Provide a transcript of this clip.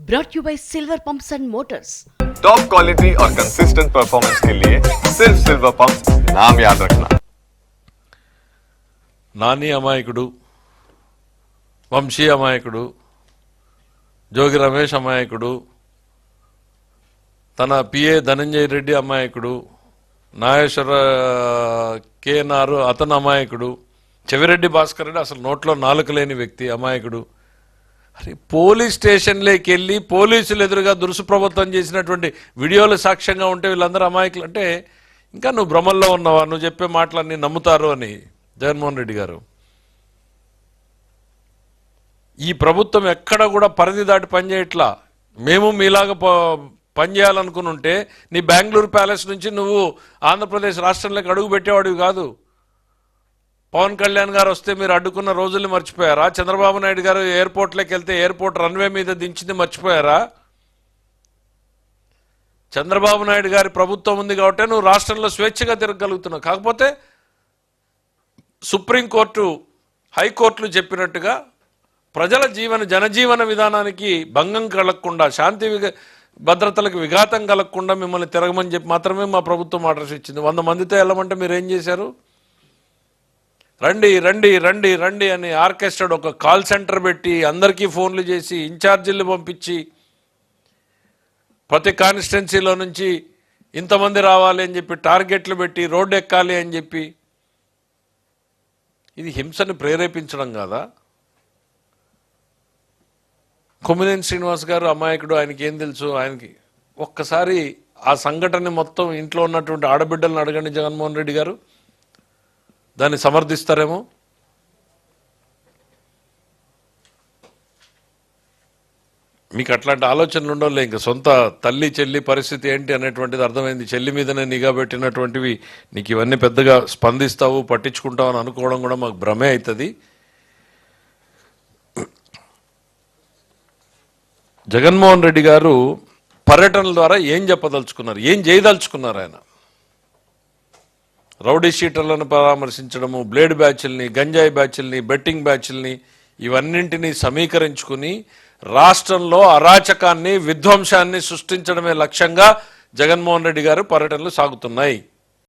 brought you by Silver Pumps and Motors. Top quality और consistent performance के लिए सिर्फ सिल्वर पंप्स नाम याद रखना। నాని అమాయకుడు, వంశీ అమాయకుడు, జోగి రమేష్ అమాయకుడు, తన పిఏ ధనంజయ రెడ్డి అమాయకుడు, నాగేశ్వర కేఎన్ఆర్ అతను అమాయకుడు, చెవిరెడ్డి భాస్కర్ రెడ్డి అసలు నోట్లో నాలుక లేని వ్యక్తి అమాయకుడు. అరే పోలీస్ స్టేషన్లోకి వెళ్ళి పోలీసులు ఎదురుగా దురుసుప్రభుత్వం చేసినటువంటి వీడియోలు సాక్ష్యంగా ఉంటే వీళ్ళందరూ అమాయకులు అంటే ఇంకా నువ్వు భ్రమల్లో ఉన్నావా? నువ్వు చెప్పే మాటలన్నీ నమ్ముతారు అని జగన్మోహన్ రెడ్డి గారు. ఈ ప్రభుత్వం ఎక్కడ కూడా పరిధి దాటి పనిచేయట్లా. మేము మీలాగా పనిచేయాలనుకుని ఉంటే నీ బెంగళూరు ప్యాలెస్ నుంచి నువ్వు ఆంధ్రప్రదేశ్ రాష్ట్రంలోకి అడుగు పెట్టేవాడివి కాదు. పవన్ కళ్యాణ్ గారు వస్తే మీరు అడ్డుకున్న రోజుల్ని మర్చిపోయారా? చంద్రబాబు నాయుడు గారు ఎయిర్పోర్ట్లోకి వెళ్తే ఎయిర్పోర్ట్ రన్వే మీద దించింది మర్చిపోయారా? చంద్రబాబు నాయుడు గారి ప్రభుత్వం ఉంది కాబట్టి నువ్వు రాష్ట్రంలో స్వేచ్ఛగా తిరగలుగుతున్నావు. కాకపోతే సుప్రీంకోర్టు హైకోర్టులు చెప్పినట్టుగా ప్రజల జనజీవన విధానానికి భంగం కలగకుండా, శాంతి భద్రతలకు విఘాతం కలగకుండా మిమ్మల్ని తిరగమని చెప్పి మాత్రమే మా ప్రభుత్వం ఆర్డర్స్ ఇచ్చింది. 100 మందితో వెళ్ళమంటే మీరు ఏం చేశారు? రండి రండి రండి రండి అని ఆర్కెస్ట్రా ఒక కాల్ సెంటర్ పెట్టి అందరికీ ఫోన్లు చేసి ఇన్ఛార్జీలు పంపించి ప్రతి కాన్స్టిట్యున్సీలో నుంచి ఇంతమంది రావాలి అని చెప్పి టార్గెట్లు పెట్టి రోడ్డు ఎక్కాలి అని చెప్పి ఇది హింసని ప్రేరేపించడం కాదా? కొమ్మినేని శ్రీనివాస్ గారు అమాయకుడు, ఆయనకి ఏం తెలుసు? ఆయనకి ఒక్కసారి ఆ సంఘటన మొత్తం ఇంట్లో ఉన్నటువంటి ఆడబిడ్డలను అడగండి జగన్మోహన్ రెడ్డి గారు, దాన్ని సమర్థిస్తారేమో. మీకు అట్లాంటి ఆలోచనలు ఉండవులే. ఇంకా సొంత తల్లి చెల్లి పరిస్థితి ఏంటి అనేటువంటిది అర్థమైంది. చెల్లి మీదనే నిఘా పెట్టినటువంటివి నీకు ఇవన్నీ పెద్దగా స్పందిస్తావు పట్టించుకుంటావు అని అనుకోవడం కూడా మాకు భ్రమే అవుతుంది. జగన్మోహన్ రెడ్డి గారు పర్యటనల ద్వారా ఏం చెప్పదలుచుకున్నారు, ఏం చేయదలుచుకున్నారు? ఆయన రౌడీ షీటర్లను పరామర్శించడము, బ్లేడ్ బ్యాచ్ల్ని, గంజాయి బ్యాచ్ల్ని, బెట్టింగ్ బ్యాచ్ల్ని ఇవన్నింటినీ సమీకరించుకుని రాష్ట్రంలో అరాచకాన్ని విధ్వంసాన్ని సృష్టించడమే లక్ష్యంగా జగన్మోహన్ రెడ్డి గారు పర్యటనలు సాగుతున్నాయి.